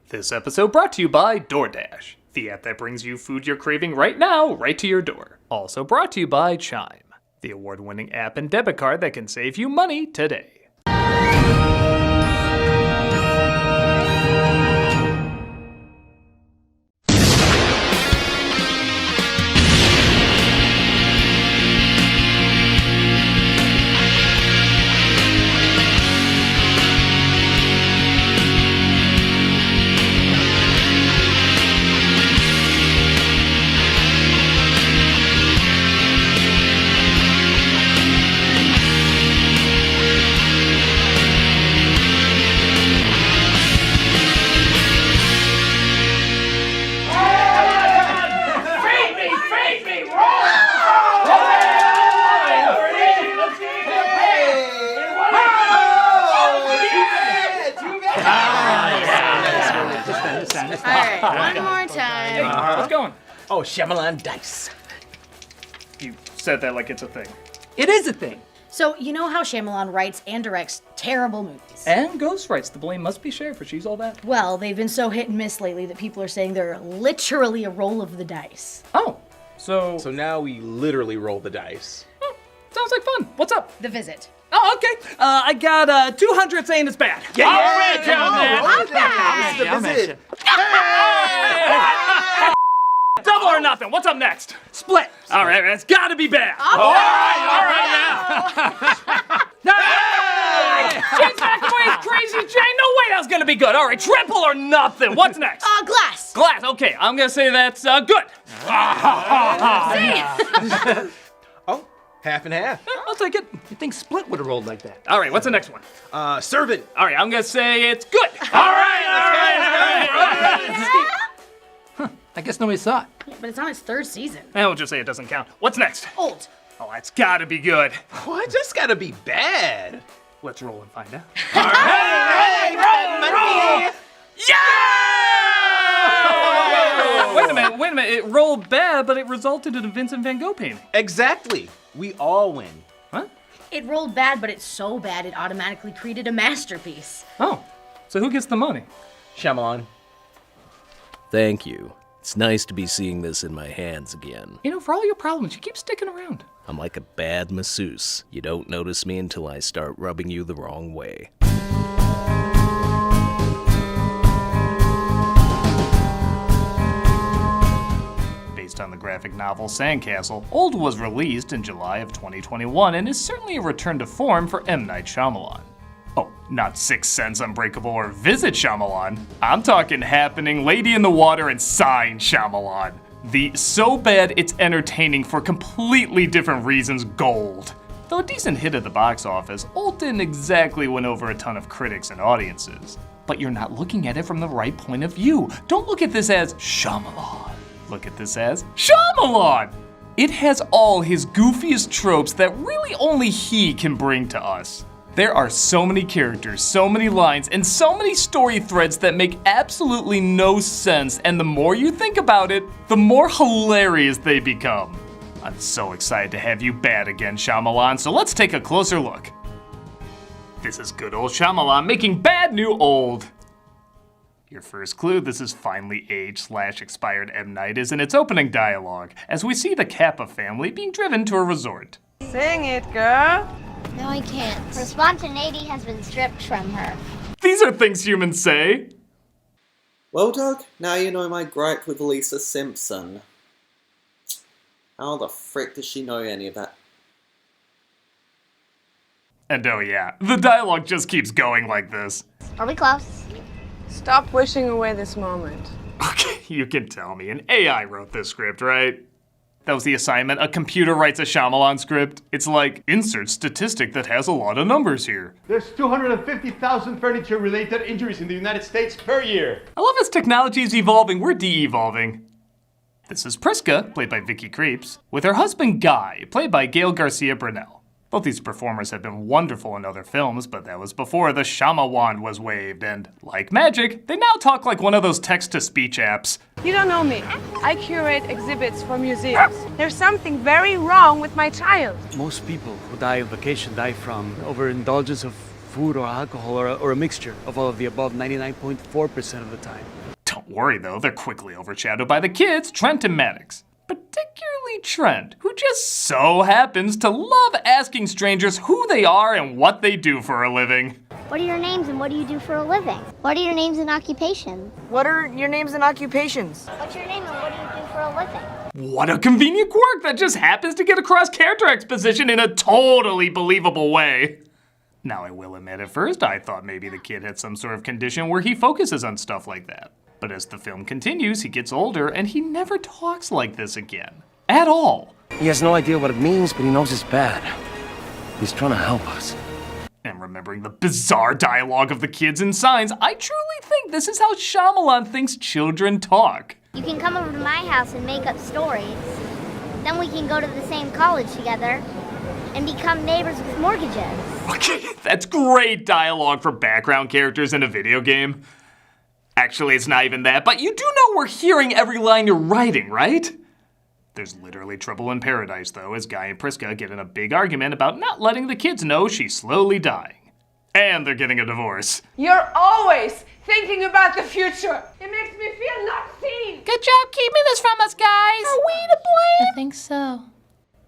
This episode brought to you by DoorDash, the app that brings you food you're craving right now, right to your door. Also brought to you by Chime, the award-winning app and debit card that can save you money today. Oh, Shyamalan dice. You said that like it's a thing. It is a thing. So, you know how Shyamalan writes and directs terrible movies? And Ghost writes. The blame must be shared for She's All That. Well, they've been so hit and miss lately that people are saying they're literally a roll of the dice. Oh, so now we literally roll the dice. Sounds like fun. What's up? The Visit. Oh, okay. I got 200 saying it's bad. Yeah, All right, I'm back. Double or nothing. What's up next? Split. All right, that's got to be bad. All right, yeah. Jane's back away, crazy Jane. No way that was gonna be good. All right, triple or nothing. What's next? Glass. Glass. Okay, I'm gonna say that's good. Oh, half and half. I'll take it. You think Split would have rolled like that? All right, what's the next one? Servant. All right, I'm gonna say it's good. All right. I guess nobody saw it. Yeah, but it's on its third season. And we'll just say it doesn't count. What's next? Old. Oh, that's gotta be good. What? That's gotta be bad. Let's roll and find out. Roll! Yeah! Wait a minute. It rolled bad, but it resulted in a Vincent van Gogh painting. Exactly. We all win. What? It rolled bad, but it's so bad it automatically created a masterpiece. Oh, so who gets the money? Shyamalan. Thank you. It's nice to be seeing this in my hands again. You know, for all your problems, you keep sticking around. I'm like a bad masseuse. You don't notice me until I start rubbing you the wrong way. Based on the graphic novel Sandcastle, Old was released in July of 2021 and is certainly a return to form for M. Night Shyamalan. Oh, not Sixth Sense, Unbreakable, or Visit Shyamalan. I'm talking Happening, Lady in the Water, and Sign Shyamalan. The so bad it's entertaining for completely different reasons gold. Though a decent hit at the box office, Old didn't exactly win over a ton of critics and audiences. But you're not looking at it from the right point of view. Don't look at this as Shyamalan. Look at this as Shyamalan! It has all his goofiest tropes that really only he can bring to us. There are so many characters, so many lines, and so many story threads that make absolutely no sense, and the more you think about it, the more hilarious they become. I'm so excited to have you bad again, Shyamalan, so let's take a closer look. This is good old Shyamalan making bad new old. Your first clue, this is finally aged/expired M. Night, is in its opening dialogue, as we see the Kappa family being driven to a resort. Sing it, girl. No, I can't. Her spontaneity has been stripped from her. These are things humans say. Well, Doug, now you know my gripe with Lisa Simpson. How the frick does she know any of that? And oh yeah, the dialogue just keeps going like this. Are we close? Stop wishing away this moment. Okay, you can tell me, an AI wrote this script, right? That was the assignment. A computer writes a Shyamalan script. It's like, insert statistic that has a lot of numbers here. There's 250,000 furniture-related injuries in the United States per year. I love as technology is evolving, we're de-evolving. This is Priska, played by Vicky Krieps, with her husband Guy, played by Gael García Bernal. Both these performers have been wonderful in other films, but that was before the Shama wand was waved, and like magic, they now talk like one of those text-to-speech apps. You don't know me. I curate exhibits for museums. There's something very wrong with my child. Most people who die on vacation die from overindulgence of food or alcohol or a mixture of all of the above 99.4% of the time. Don't worry though, they're quickly overshadowed by the kids, Trent and Maddox. Particularly Trent, who just so happens to love asking strangers who they are and what they do for a living. What are your names and what do you do for a living? What are your names and occupations? What are your names and occupations? What's your name and what do you do for a living? What a convenient quirk that just happens to get across character exposition in a totally believable way. Now I will admit at first I thought maybe the kid had some sort of condition where he focuses on stuff like that. But as the film continues, he gets older and he never talks like this again. At all. He has no idea what it means, but he knows it's bad. He's trying to help us. And remembering the bizarre dialogue of the kids in Signs, I truly think this is how Shyamalan thinks children talk. You can come over to my house and make up stories. Then we can go to the same college together and become neighbors with mortgages. Okay, that's great dialogue for background characters in a video game. Actually, it's not even that, but you do know we're hearing every line you're writing, right? There's literally trouble in paradise, though, as Guy and Priska get in a big argument about not letting the kids know she's slowly dying. And they're getting a divorce. You're always thinking about the future. It makes me feel not seen. Good job keeping this from us, guys. Are we to blame? I think so.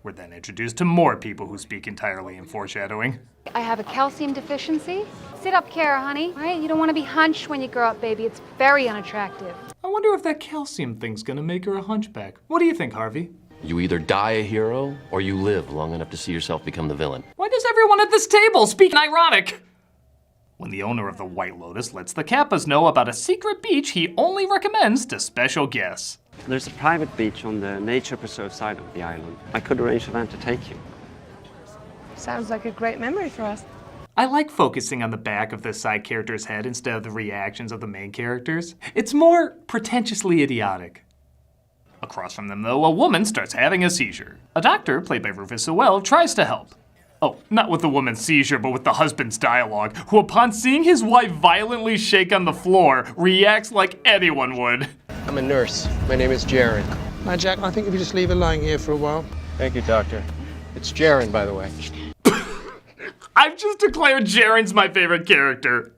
We're then introduced to more people who speak entirely in foreshadowing. I have a calcium deficiency. Sit up, Kara, honey. All right? You don't want to be hunched when you grow up, baby. It's very unattractive. I wonder if that calcium thing's gonna make her a hunchback. What do you think, Harvey? You either die a hero, or you live long enough to see yourself become the villain. Why does everyone at this table speak ironic? When the owner of the White Lotus lets the Kappas know about a secret beach he only recommends to special guests. There's a private beach on the nature preserve side of the island. I could arrange a van to take you. Sounds like a great memory for us. I like focusing on the back of the side character's head instead of the reactions of the main characters. It's more pretentiously idiotic. Across from them, though, a woman starts having a seizure. A doctor, played by Rufus Sewell, tries to help. Oh, not with the woman's seizure, but with the husband's dialogue, who upon seeing his wife violently shake on the floor, reacts like anyone would. I'm a nurse. My name is Jaren. Now, Jack, I think if you just leave her lying here for a while. Thank you, doctor. It's Jaren, by the way. I've just declared Jaren's my favorite character.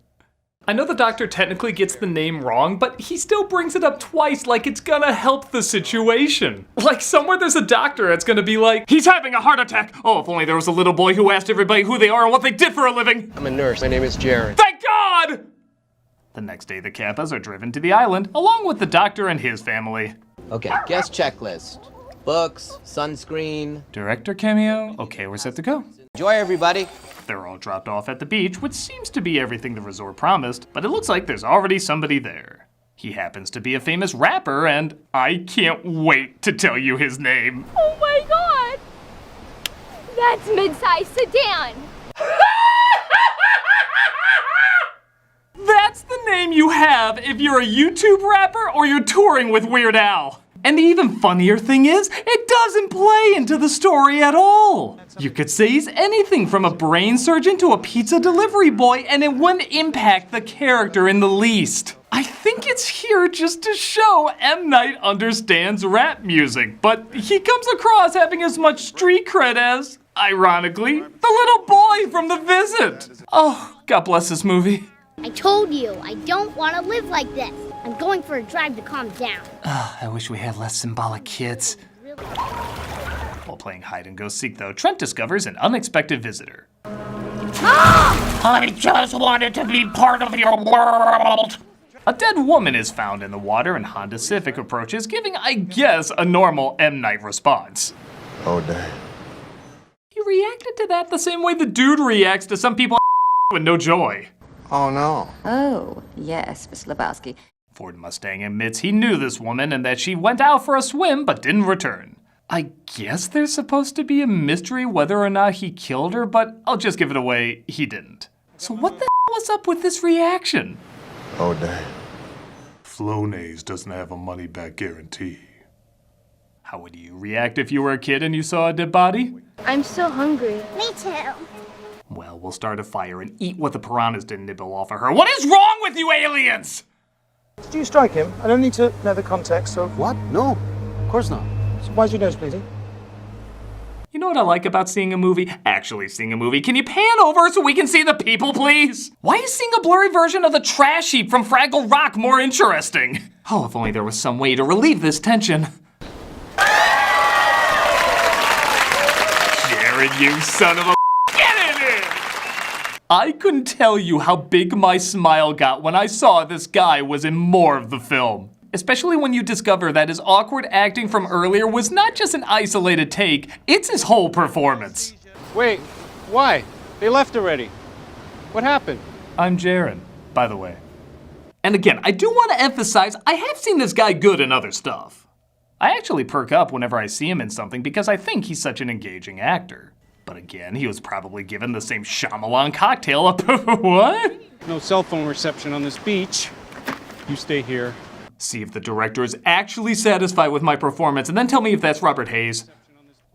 I know the doctor technically gets the name wrong, but he still brings it up twice like it's gonna help the situation. Like somewhere there's a doctor that's gonna be like, he's having a heart attack. Oh, if only there was a little boy who asked everybody who they are and what they did for a living. I'm a nurse. My name is Jaren. Thank God! The next day, the Kappas are driven to the island, along with the doctor and his family. Okay, guest checklist. Books, sunscreen. Director cameo? Okay, we're set to go. Enjoy, everybody. They're all dropped off at the beach, which seems to be everything the resort promised, but it looks like there's already somebody there. He happens to be a famous rapper, and I can't wait to tell you his name. Oh my God! That's mid-size sedan. That's the name you have if you're a YouTube rapper or you're touring with Weird Al. And the even funnier thing is, it doesn't play into the story at all. You could say he's anything from a brain surgeon to a pizza delivery boy, and it wouldn't impact the character in the least. I think it's here just to show M. Night understands rap music, but he comes across having as much street cred as, ironically, the little boy from The Visit. Oh, God bless this movie. I told you, I don't want to live like this. I'm going for a drive to calm down. I wish we had less symbolic kids. While playing hide and go seek, though, Trent discovers an unexpected visitor. I just wanted to be part of your world. A dead woman is found in the water, and Honda Civic approaches, giving, I guess, a normal M. Night response. Oh, damn. He reacted to that the same way the dude reacts to some people with no joy. Oh, no. Oh, yes, Miss Lebowski. Ford Mustang admits he knew this woman and that she went out for a swim but didn't return. I guess there's supposed to be a mystery whether or not he killed her, but I'll just give it away, he didn't. So what the hell was up with this reaction? Oh, damn. Flonase doesn't have a money-back guarantee. How would you react if you were a kid and you saw a dead body? I'm so hungry. Me too. Well, we'll start a fire and eat what the piranhas didn't nibble off of her. What is wrong with you aliens? Did you strike him? I don't need to know the context of... What? No, of course not. So why's your nose bleeding? You You know what I like about seeing a movie? Actually seeing a movie. Can you pan over so we can see the people, please? Why is seeing a blurry version of the trash heap from Fraggle Rock more interesting? Oh, if only there was some way to relieve this tension. Jared, you son of a... Get in here! I couldn't tell you how big my smile got when I saw this guy was in more of the film. Especially when you discover that his awkward acting from earlier was not just an isolated take, it's his whole performance. Wait, why? They left already. What happened? I'm Jaren, by the way. And again, I do want to emphasize, I have seen this guy good in other stuff. I actually perk up whenever I see him in something because I think he's such an engaging actor. But again, he was probably given the same Shyamalan cocktail up. What? No cell phone reception on this beach. You stay here. See if the director is actually satisfied with my performance, and then tell me if that's Robert Hayes.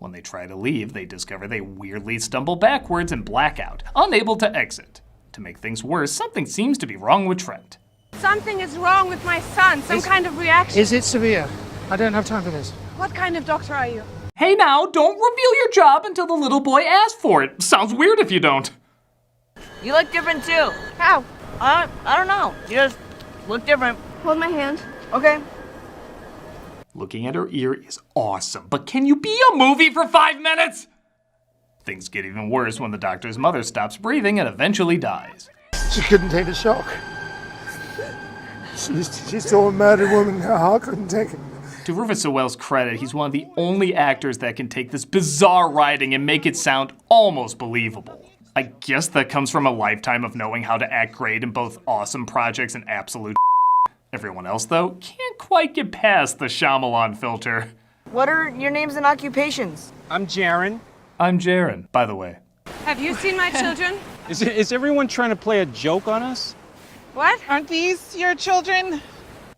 When they try to leave, they discover they weirdly stumble backwards and black out, unable to exit. To make things worse, something seems to be wrong with Trent. Something is wrong with my son. Some kind of reaction. Is it severe? I don't have time for this. What kind of doctor are you? Hey now, don't reveal your job until the little boy asks for it. Sounds weird if you don't. You look different too. How? I don't know. You just look different. Hold my hand. Okay. Looking at her ear is awesome, but can you be a movie for 5 minutes? Things get even worse when the doctor's mother stops breathing and eventually dies. She couldn't take the shock. She's still a murdered woman. Her heart couldn't take it. To Rufus Sewell's credit, he's one of the only actors that can take this bizarre writing and make it sound almost believable. I guess that comes from a lifetime of knowing how to act great in both awesome projects and absolute Everyone else, though, can't quite get past the Shyamalan filter. What are your names and occupations? I'm Jaren. I'm Jaren, by the way. Have you seen my children? Is everyone trying to play a joke on us? What? Aren't these your children?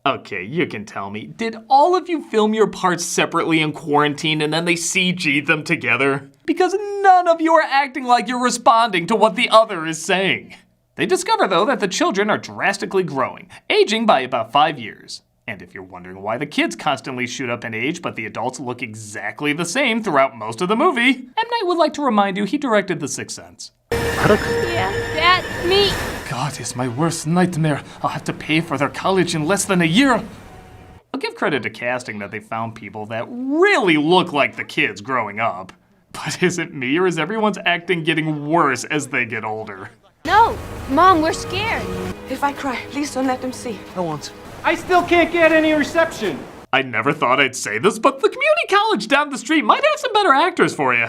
Okay, you can tell me. Did all of you film your parts separately in quarantine and then they CG'd them together? Because none of you are acting like you're responding to what the other is saying. They discover, though, that the children are drastically growing, aging by about 5 years. And if you're wondering why the kids constantly shoot up in age, but the adults look exactly the same throughout most of the movie, M. Night would like to remind you he directed The Sixth Sense. Yeah, that's me. God, it's my worst nightmare. I'll have to pay for their college in less than a year. I'll give credit to casting that they found people that really look like the kids growing up. But is it me, or is everyone's acting getting worse as they get older? No, Mom, we're scared. If I cry, please don't let them see. I won't. I still can't get any reception. I never thought I'd say this, but the community college down the street might have some better actors for you.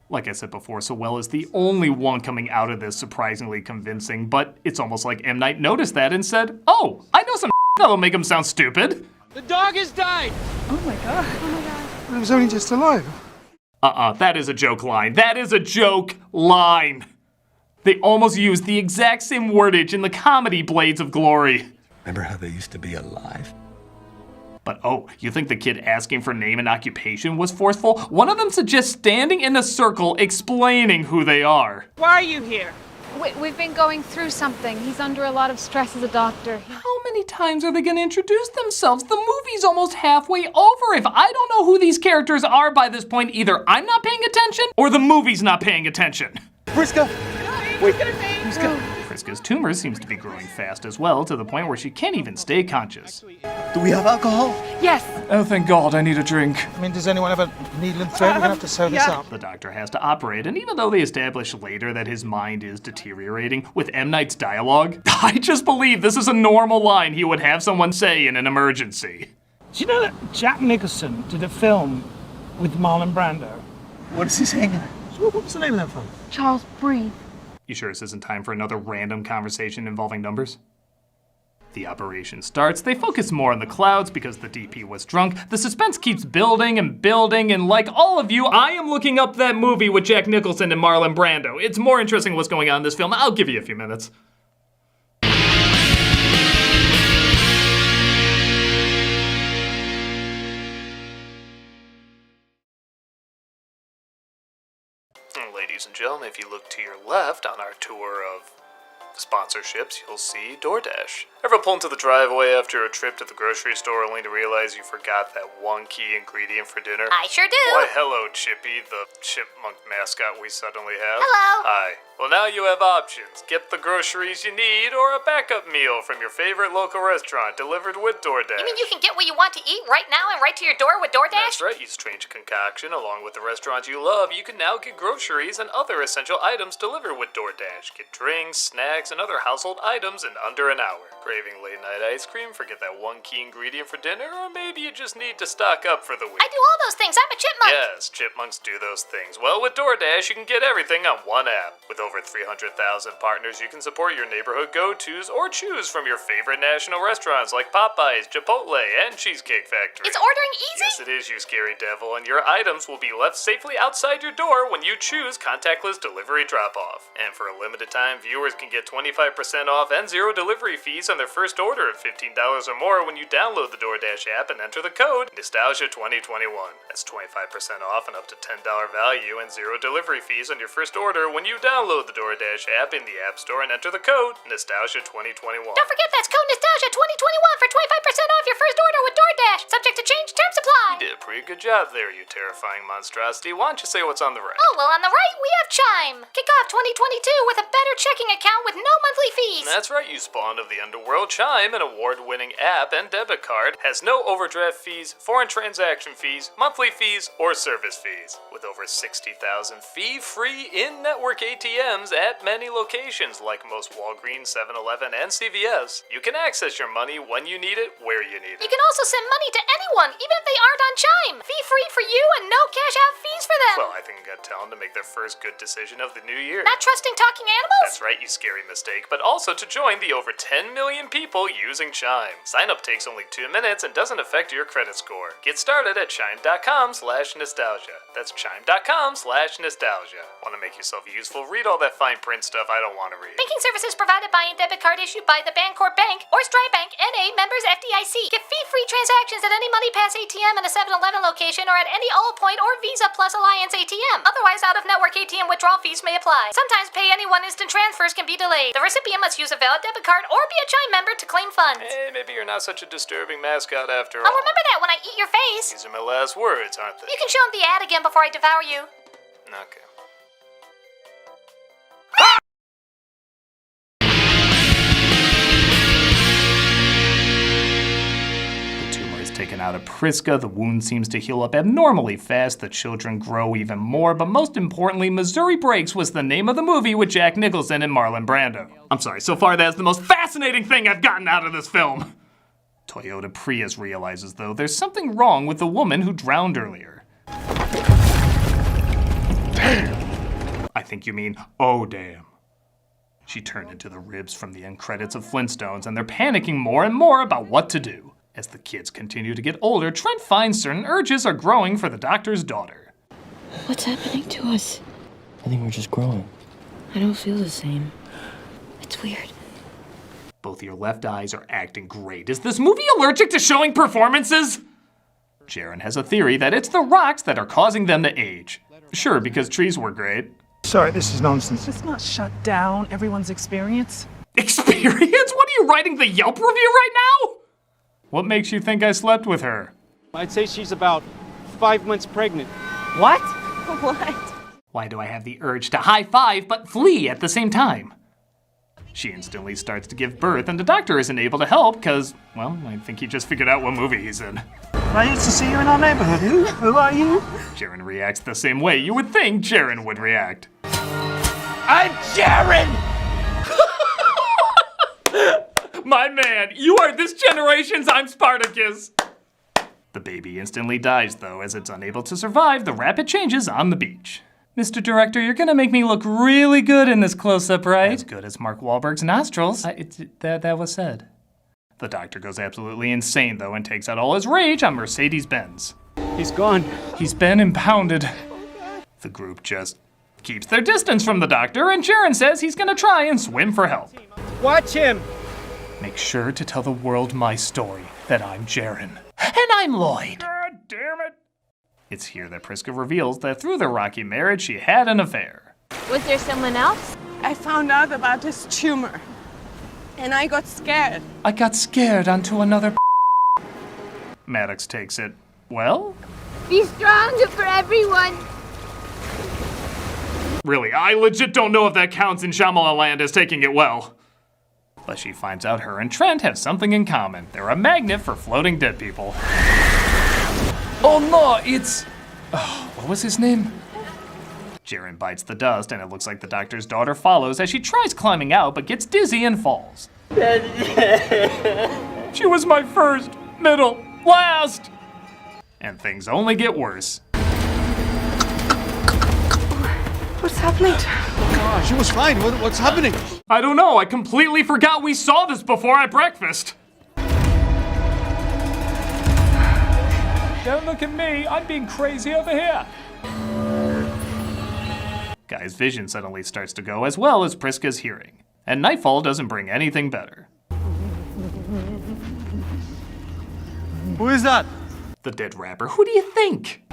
Like I said before, Sewell is the only one coming out of this surprisingly convincing, but it's almost like M. Night noticed that and said, oh, I know some that'll make him sound stupid. The dog has died. Oh my god. Oh my god. It was only just alive. That is a joke line. That is a joke line. They almost used the exact same wordage in the comedy Blades of Glory. Remember how they used to be alive? But oh, you think the kid asking for name and occupation was forceful? One of them suggests standing in a circle explaining who they are. Why are you here? We've been going through something. He's under a lot of stress as a doctor. How many times are they going to introduce themselves? The movie's almost halfway over. If I don't know who these characters are by this point, either I'm not paying attention or the movie's not paying attention. Friska! Wait, Friska. Friska's tumor seems to be growing fast as well, to the point where she can't even stay conscious. Do we have alcohol? Yes. Oh, thank God, I need a drink. I mean, does anyone have a needle and thread? We're gonna have to sew this up. The doctor has to operate, and even though they establish later that his mind is deteriorating, with M. Night's dialogue, I just believe this is a normal line he would have someone say in an emergency. Do you know that Jack Nicholson did a film with Marlon Brando? What is he saying? What was the name of that film? Charles, breathe. You sure this isn't time for another random conversation involving numbers? The operation starts. They focus more on the clouds because the DP was drunk. The suspense keeps building and building, and like all of you, I am looking up that movie with Jack Nicholson and Marlon Brando. It's more interesting what's going on in this film. I'll give you a few minutes. Ladies and gentlemen, if you look to your left on our tour of Sponsorships, you'll see DoorDash. Ever pull into the driveway after a trip to the grocery store only to realize you forgot that one key ingredient for dinner? I sure do. Why, hello, Chippy, the chipmunk mascot we suddenly have. Hello. Hi. Well, now you have options. Get the groceries you need or a backup meal from your favorite local restaurant delivered with DoorDash. You mean you can get what you want to eat right now and right to your door with DoorDash? That's right, you strange concoction. Along with the restaurants you love, you can now get groceries and other essential items delivered with DoorDash. Get drinks, snacks, and other household items in under an hour. Craving late night ice cream? Forget that one key ingredient for dinner? Or maybe you just need to stock up for the week. I do all those things. I'm a chipmunk. Yes, chipmunks do those things. Well, with DoorDash, you can get everything on one app. With over 300,000 partners, you can support your neighborhood go-tos or choose from your favorite national restaurants like Popeyes, Chipotle, and Cheesecake Factory. It's ordering easy? Yes, it is, you scary devil, and your items will be left safely outside your door when you choose contactless delivery drop-off. And for a limited time, viewers can get 25% off and zero delivery fees on their first order of $15 or more when you download the DoorDash app and enter the code Nostalgia2021. That's 25% off and up to $10 value and zero delivery fees on your first order when you download the DoorDash app in the App Store and enter the code Nostalgia2021. Don't forget that's code Nostalgia2021 for 25% off your first order with DoorDash. Subject to change, terms apply. You did a pretty good job there, you terrifying monstrosity. Why don't you say what's on the right? Oh, well, on the right, we have Chime. Kick off 2022 with a better checking account with no monthly fees. That's right, you spawn of the underworld. Chime, an award-winning app and debit card, has no overdraft fees, foreign transaction fees, monthly fees, or service fees. With over 60,000 fee-free in-network ATMs at many locations like most Walgreens, 7-Eleven, and CVS, you can access your money when you need it, where you need it. You can also send money to anyone, even if they aren't on Chime. Fee-free for you and no cash-out fees for them. Well, I think I gotta tell them to make their first good decision of the new year. Not trusting talking animals? That's right, you scary mistake, but also to join the over 10 million people using Chime. Sign up takes only 2 minutes and doesn't affect your credit score. Get started at chime.com/nostalgia. That's chime.com/nostalgia. Want to make yourself useful? Read all that fine print stuff I don't want to read. Banking services provided by and debit card issued by the Bancorp Bank or Stripe Bank, N.A. members FDIC. Get fee-free transactions at any MoneyPass ATM and a 7-Eleven location or at any Allpoint or Visa Plus Alliance ATM. Otherwise, out-of-network ATM withdrawal fees may apply. Sometimes pay anyone instant transfers can be delayed. The recipient must use a valid debit card or be a Chime member to claim funds. Hey, maybe you're not such a disturbing mascot after all. I'll remember that when I eat your face. These are my last words, aren't they? You can show him the ad again before I devour you. Okay. Taken out of Priska, the wound seems to heal up abnormally fast, the children grow even more, but most importantly, Missouri Breaks was the name of the movie with Jack Nicholson and Marlon Brando. I'm sorry, so far that's the most fascinating thing I've gotten out of this film. Toyota Prius realizes, though, there's something wrong with the woman who drowned earlier. Damn! I think you mean, oh damn. She turned into the ribs from the end credits of Flintstones, and they're panicking more and more about what to do. As the kids continue to get older, Trent finds certain urges are growing for the doctor's daughter. What's happening to us? I think we're just growing. I don't feel the same. It's weird. Both your left eyes are acting great. Is this movie allergic to showing performances? Jaren has a theory that it's the rocks that are causing them to age. Sure, because trees were great. Sorry, this is nonsense. Let's not shut down everyone's experience. Experience? What are you writing the Yelp review right now? What makes you think I slept with her? I'd say she's about 5 months pregnant. What? What? Why do I have the urge to high-five but flee at the same time? She instantly starts to give birth, and the doctor isn't able to help because, well, I think he just figured out what movie he's in. I used to see you in our neighborhood. Who are you? Jaren reacts the same way you would think Jaren would react. I'm Jaren! My man, you are this generation's I'm Spartacus! The baby instantly dies, though, as it's unable to survive the rapid changes on the beach. Mr. Director, you're gonna make me look really good in this close-up, right? As good as Mark Wahlberg's nostrils. That was said. The doctor goes absolutely insane, though, and takes out all his rage on Mercedes-Benz. He's gone. He's been impounded. The group just keeps their distance from the doctor, and Jaren says he's gonna try and swim for help. Watch him! Make sure to tell the world my story, that I'm Jaren. And I'm Lloyd. God damn it. It's here that Priska reveals that through their rocky marriage, she had an affair. Was there someone else? I found out about his tumor. And I got scared. I got scared onto another. Maddox takes it. Well? Be stronger for everyone. Really, I legit don't know if that counts in Shyamalan land as taking it well. But she finds out her and Trent have something in common. They're a magnet for floating dead people. Oh no, it's... Oh, what was his name? Jaren bites the dust, and it looks like the doctor's daughter follows as she tries climbing out, but gets dizzy and falls. She was my first, middle, last! And things only get worse. What's happening to her? She was fine. What's happening? I don't know. I completely forgot we saw this before at breakfast. Don't look at me. I'm being crazy over here. Guy's vision suddenly starts to go as well as Priska's hearing. And nightfall doesn't bring anything better. Who is that? The dead rapper. Who do you think?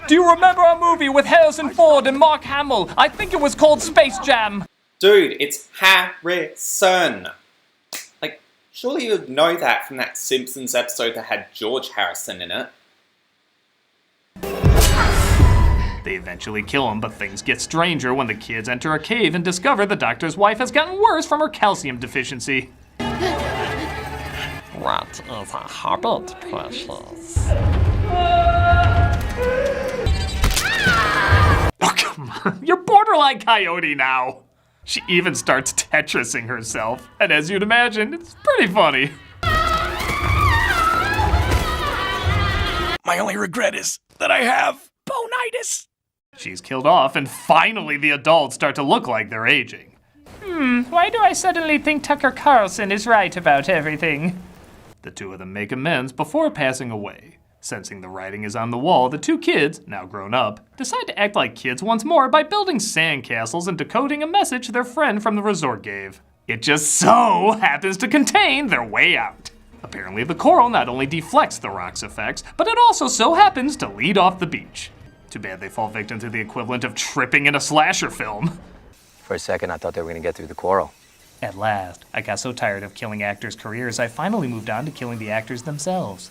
Do you remember a movie with Harrison Ford and Mark Hamill? I think it was called Space Jam. Dude, it's Harrison. Like, surely you would know that from that Simpsons episode that had George Harrison in it. They eventually kill him, but things get stranger when the kids enter a cave and discover the doctor's wife has gotten worse from her calcium deficiency. What is a habit, precious? Oh, come on. You're borderline Coyote now. She even starts Tetrising herself, and as you'd imagine, it's pretty funny. My only regret is that I have bonitis. She's killed off, and finally the adults start to look like they're aging. Why do I suddenly think Tucker Carlson is right about everything? The two of them make amends before passing away. Sensing the writing is on the wall, the two kids, now grown up, decide to act like kids once more by building sandcastles and decoding a message their friend from the resort gave. It just so happens to contain their way out. Apparently the coral not only deflects the rock's effects, but it also so happens to lead off the beach. Too bad they fall victim to the equivalent of tripping in a slasher film. For a second, I thought they were going to get through the coral. At last, I got so tired of killing actors' careers, I finally moved on to killing the actors themselves.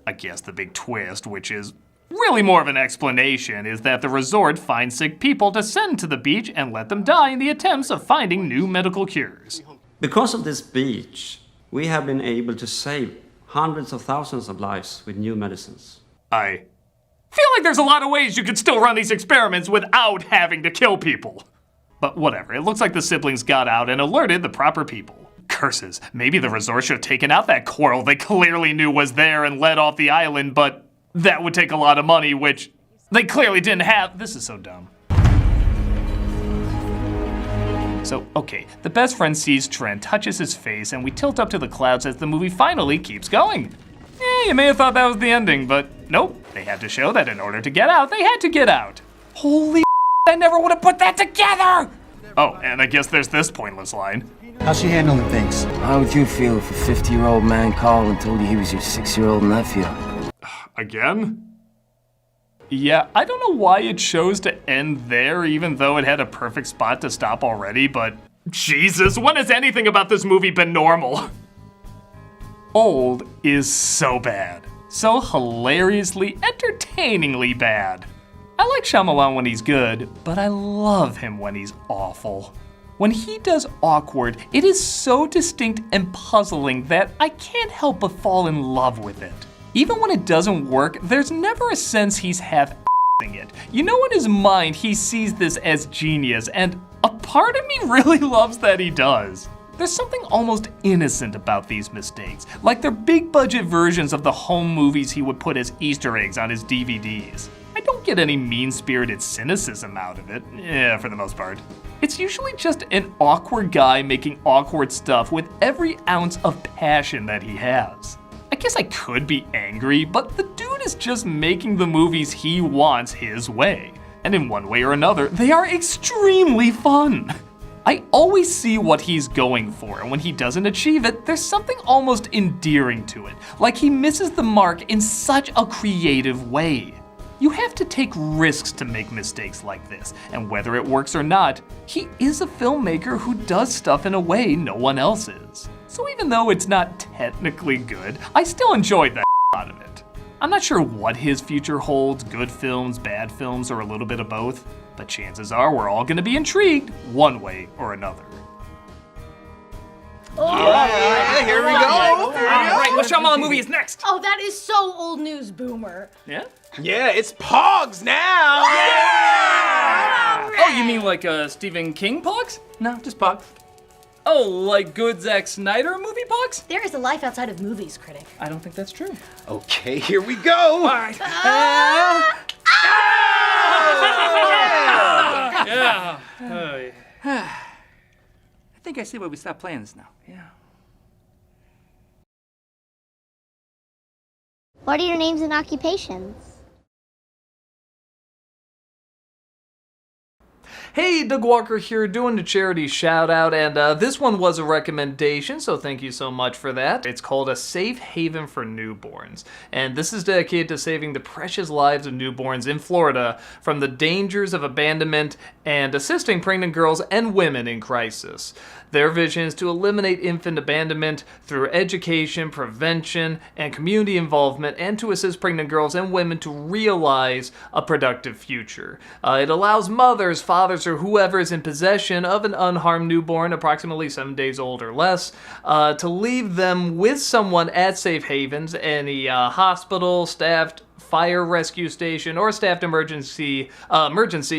I guess the big twist, which is really more of an explanation, is that the resort finds sick people to send to the beach and let them die in the attempts of finding new medical cures. Because of this beach, we have been able to save hundreds of thousands of lives with new medicines. I feel like there's a lot of ways you could still run these experiments without having to kill people. But whatever, it looks like the siblings got out and alerted the proper people. Curses, maybe the resort should have taken out that coral they clearly knew was there and led off the island, but that would take a lot of money, which they clearly didn't have. This is so dumb. So, okay, the best friend sees Trent, touches his face, and we tilt up to the clouds as the movie finally keeps going. You may have thought that was the ending, but nope. They had to show that in order to get out, they had to get out. Holy I never would have put that together! Oh, and I guess there's this pointless line. How's she handling things? How would you feel if a 50-year-old man called and told you he was your 6-year-old nephew? Again? Yeah, I don't know why it chose to end there, even though it had a perfect spot to stop already, but Jesus, when has anything about this movie been normal? Old is so bad. So hilariously, entertainingly bad. I like Shyamalan when he's good, but I love him when he's awful. When he does awkward, it is so distinct and puzzling that I can't help but fall in love with it. Even when it doesn't work, there's never a sense he's half-assing it. You know, in his mind, he sees this as genius, and a part of me really loves that he does. There's something almost innocent about these mistakes, like they're big-budget versions of the home movies he would put as Easter eggs on his DVDs. I don't get any mean-spirited cynicism out of it, for the most part. It's usually just an awkward guy making awkward stuff with every ounce of passion that he has. I guess I could be angry, but the dude is just making the movies he wants his way. And in one way or another, they are extremely fun. I always see what he's going for, and when he doesn't achieve it, there's something almost endearing to it, like he misses the mark in such a creative way. You have to take risks to make mistakes like this, and whether it works or not, he is a filmmaker who does stuff in a way no one else is. So even though it's not technically good, I still enjoyed that out of it. I'm not sure what his future holds, good films, bad films, or a little bit of both, but chances are we're all gonna be intrigued one way or another. Alright, here we go. Alright, what Shyamalan movie is next? Oh, that is so old news, Boomer. Yeah? Yeah, it's Pogs now! Yeah! Oh, you mean like Stephen King Pogs? No, just Pogs. Oh, like good Zack Snyder movie Pogs? There is a life outside of movies, Critic. I don't think that's true. Okay, here we go! Alright. Yeah. I think I see why we stopped playing this now. Yeah. What are your names and occupations? Hey, Doug Walker here, doing the charity shout out, and this one was a recommendation, so thank you so much for that. It's called A Safe Haven for Newborns, and this is dedicated to saving the precious lives of newborns in Florida from the dangers of abandonment and assisting pregnant girls and women in crisis. Their vision is to eliminate infant abandonment through education, prevention, and community involvement, and to assist pregnant girls and women to realize a productive future. It allows mothers, fathers, or whoever is in possession of an unharmed newborn, approximately 7 days old or less, to leave them with someone at safe havens, any hospital, staffed fire rescue station, or staffed emergency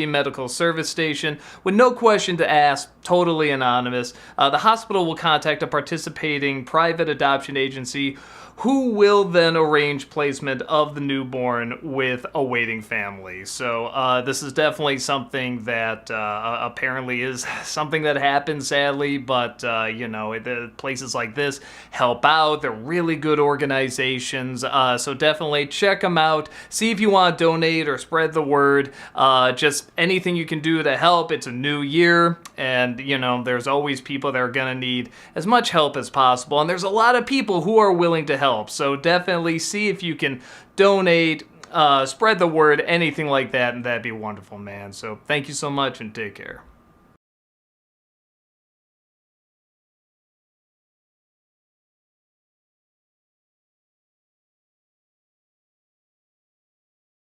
medical service station, with no question to ask, totally anonymous. The hospital will contact a participating private adoption agency who will then arrange placement of the newborn with a waiting family. So this is definitely something that apparently is something that happens, sadly, but you know, places like this help out. They're really good organizations, so definitely check them out. See if you want to donate or spread the word. Just anything you can do to help. It's a new year, and you know, there's always people that are gonna need as much help as possible, and there's a lot of people who are willing to help. So definitely see if you can donate, spread the word, anything like that, and that'd be wonderful, man. So thank you so much and take care.